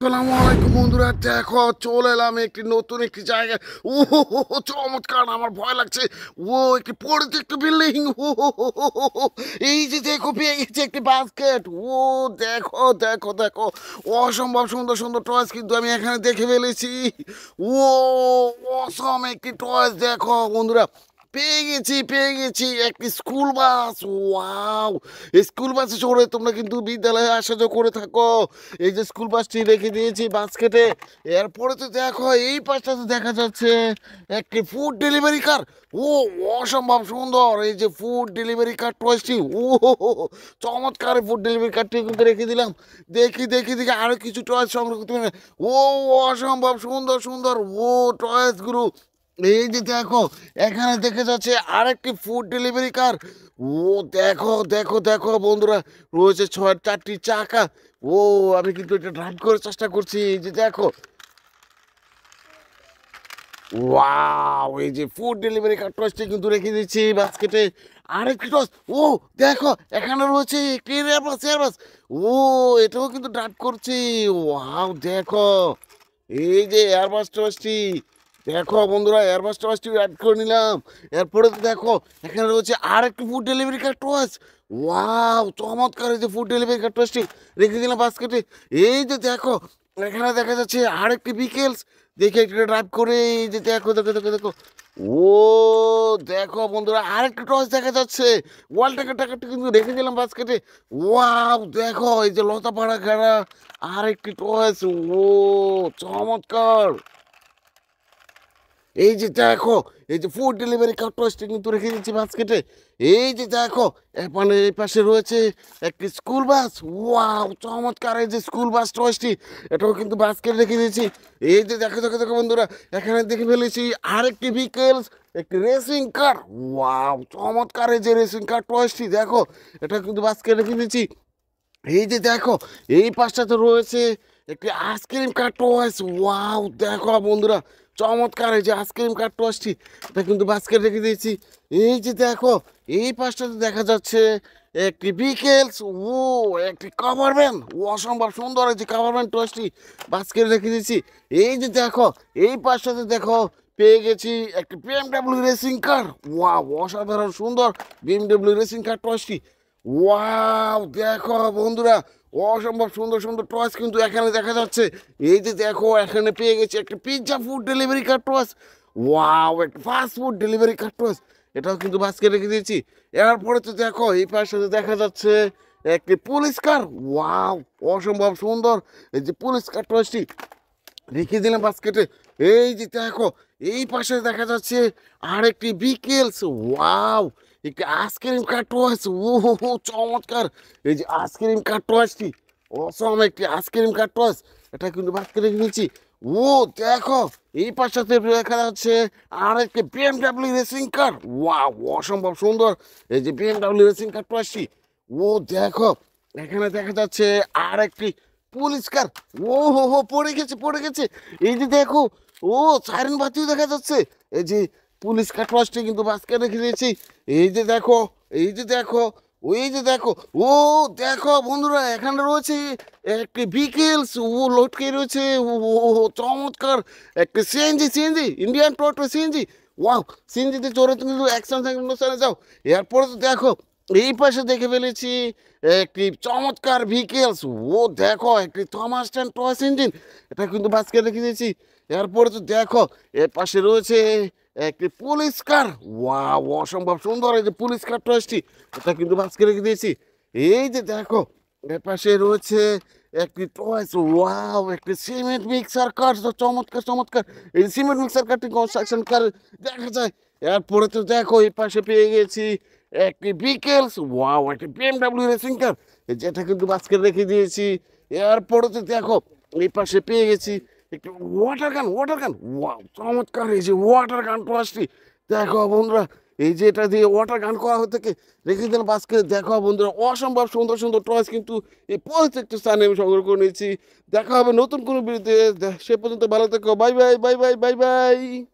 আসসালামু আলাইকুম বন্ধুরা, দেখো চলে এলাম নতুন একটি জায়গায়। ও হো হো হো, চমৎকার! আমার ভয় লাগছে। ও একটি পড়েছে একটি বিল্ডিং। ও হো হো হো হো হো। এই যে দেখো, পেয়ে গেছে একটি বাস্কেট। ও দেখো দেখো দেখো, অসম্ভব সুন্দর সুন্দর টয়েস কিন্তু আমি এখানে দেখে ফেলেছি। ও অসম একটি টয়েস, দেখো বন্ধুরা, পেয়ে গেছি একটি স্কুল বাস। ওয়াও! এই স্কুল বাসে চড়ে তোমরা কিন্তু বিদ্যালয়ে আসা যাওয়া করে থাকো। এই যে স্কুল বাসটি রেখে দিয়েছি বাস্কেটে। এরপরে তো দেখো, এই পাশটাতে দেখা যাচ্ছে একটি ফুড ডেলিভারি কার। ও অসম্ভব সুন্দর! এই যে ফুড ডেলিভারি কার টয়েসটি, ও হো হো হো, চমৎকার! ফুড ডেলিভারি কারটি কিন্তু রেখে দিলাম। দেখি আরো কিছু টয়েস সংগ্রহ করতে হবে। ও অসম্ভব সুন্দর সুন্দর! ও টয়েসগুলো, এই যে দেখো, এখানে দেখে যাচ্ছে আরেকটি ফুড ডেলিভারি কার। ও দেখো দেখো দেখো বন্ধুরা, রয়েছে ছয় চারটি চাকা। ও আমি কিন্তু এটা ড্রাইভ করার চেষ্টা করছি। এই যে দেখো, ওয়াও! এই যে ফুড ডেলিভারি কার টসটি কিন্তু রেখে দিচ্ছি বাস্কেটে। আরেকটি টস, ও দেখো, এখানে রয়েছে একটি এয়ারবাস। ও এটাও কিন্তু ড্রাইভ করছি। ওয়াও দেখো, এই যে এয়ারবাস টসটি, দেখো বন্ধুরা, এয়ারবাস টসটি অ্যাড করে নিলাম। এরপরে তো দেখো, এখানে রয়েছে আরেকটি ফুড ডেলিভারি কার টস। ওয়াও চমৎকার! এই যে ফুড ডেলিভারি কার টসটি রেখে দিলাম বাস্কেটে। এই যে দেখো, এখানে দেখা যাচ্ছে আরেকটি বিকেলস। দেখে একটু ড্রাইভ করে, এই যে দেখো দেখো দেখো দেখো, ও দেখো বন্ধুরা, আরেকটা টস দেখা যাচ্ছে। ওয়াল টাকারটা কিন্তু রেখে দিলাম বাস্কেটে। ওয়াও দেখো, এই যে লতা পাড়া ঘেরা আরেকটি টস। ও চমৎকার! এই যে দেখো, এই যে ফুড ডেলিভারি কার্টওয়াচটি কিন্তু রেখে দিচ্ছি বাস্কেটে। এই যে দেখো, মানে এই পাশে রয়েছে একটি স্কুল বাস। ওয়াও চমৎকার! এই যে স্কুল বাস টয়েসটি, এটাও কিন্তু বাস্কেটে রেখে দিয়েছি। এই যে দেখো দেখো দেখো বন্ধুরা, এখানে দেখে ফেলেছি আরেকটি ভিকেলস, একটি রেসিং কার। ওয়াও চমৎকার! এই যে রেসিং কার টয়েসটি, দেখো, এটা কিন্তু বাস্কেটে রেখে দিয়েছি। এই যে দেখো, এই পাশটাতে রয়েছে একটি আইসক্রিম কার্টওয়াইস। ওয়াও দেখো বন্ধুরা, চমৎকার! এই যে আইসক্রিম কার্টওয়াইসটি, এটা কিন্তু বাস্কেট রেখে দিয়েছি। এই যে দেখো, এই পাশটাতে দেখা যাচ্ছে একটি বিকেলস। ও একটি কভার ভ্যান। ও অসম্ভব সুন্দর! এই যে কভার ভ্যান টয়েসটি বাস্কেট রেখে দিয়েছি। এই যে দেখো, এই পাশটাতে দেখো, পেয়ে গেছি একটি বিএমডাব্লিউ রেসিং কার। ওয়াও অসাধারণ সুন্দর বিএমডাব্লিউ রেসিং কার টয়েসটি। ওয়াও দেখো বন্ধুরা, অসম্ভব সুন্দর সুন্দর টয়েস কিন্তু এখানে দেখা যাচ্ছে। এই যে দেখো, এখানে পেয়ে গেছি একটা পিৎজা ফুড ডেলিভারি কার টয়েস। ওয়াও একটা ফাস্ট ফুড ডেলিভারি কার টয়েস, এটাও কিন্তু বাস্কে রেখে দিয়েছি। এরপরে তো দেখো, এই পাশে দেখা যাচ্ছে একটি পুলিশ কার। ওয়াও অসম্ভব সুন্দর! এই যে পুলিশ কার টয়েসটি রেখে দিলাম বাস্কেটে। এই যে দেখো, এই পাশে দেখা যাচ্ছে আরেকটি বিকেলস। ওয়াও একটি আইসক্রিম কার্টওয়াচ। ও হো হো চমৎকার! এই যে আইসক্রিম কার্টওয়াচটি, অসম একটি আইসক্রিম কার্টওয়াচ, এটা কিন্তু বাস্কেটে রেখে নিয়েছি। ও দেখো, এই পাশটাতে দেখা যাচ্ছে আরেকটি বিএমডাব্লিউ রেসিং কার। ওয়াও অসম্ভব সুন্দর! এই যে বিএমডাব্লিউ রেসিং কার্টওয়াচটি, ও দেখো, এখানে দেখা যাচ্ছে আরেকটি পুলিশ কার। ও হো হো, পড়ে গেছে। এই যে দেখো, ও সাইরেন বাতিও দেখা যাচ্ছে। এই যে পুলিশ কার টর্চটি কিন্তু বাস্কে রেখে দিয়েছি। এই যে দেখো, এই যে দেখো, ওই যে দেখো, ও দেখো বন্ধুরা, এখানে রয়েছে একটি ভিকেলস। ও লটকে রয়েছে। ও ও, ও, চমৎকার! একটি সিএনজি ইন্ডিয়ান টোটো সিএনজি। ওয়াও! সিএনজিতে চড়ে তুমি কিন্তু একসঙ্গে যাও। এরপরে তো দেখো, এই পাশে দেখে ফেলেছি একটি চমৎকার ভিকেলস। ও দেখো, একটি থমাস ট্যান টয়েস ইঞ্জিন, এটা কিন্তু বাস্কে রেখে দিয়েছি। এরপরে তো দেখো, এর পাশে রয়েছে একটি পুলিশ কার। ওয়াও অসম্ভব সুন্দর! এই যে পুলিশ কার টয়েসটি, এটা কিন্তু বাস্কে রেখে দিয়েছি। এই যে দেখো, এর পাশে রয়েছে একটি টয়েস। ওয়াও একটি সিমেন্ট মিক্সার কার। তো চমৎকার! এই সিমেন্ট মিক্সার কারটি কনস্ট্রাকশন কার দেখা যায়। এরপরে তো দেখো, এই পাশে পেয়ে গেছি একটি বিকেলস। ওয়াও একটি বিএমডাব্লিউ রেসিং কার, যেটা কিন্তু বাস্কেট রেখে দিয়েছি। এরপরে তো দেখো, এই পাশে পেয়ে গেছি একটি ওয়াটার গান। ওয়াও চমৎকার! এই যে ওয়াটার গান টসটি, দেখো বন্ধুরা, এই যে এটা দিয়ে ওয়াটার গান করা হয়ে থাকে, রেখে দিলাম বাস্কেট। দেখো বন্ধুরা, অসম্ভব সুন্দর সুন্দর টয়েস কিন্তু এই প্রত্যেকটা স্থানে আমি সংগ্রহ করে নিয়েছি। দেখা হবে নতুন কোনো ভিডিওতে। সে পর্যন্ত ভালো থেকো। Bye bye.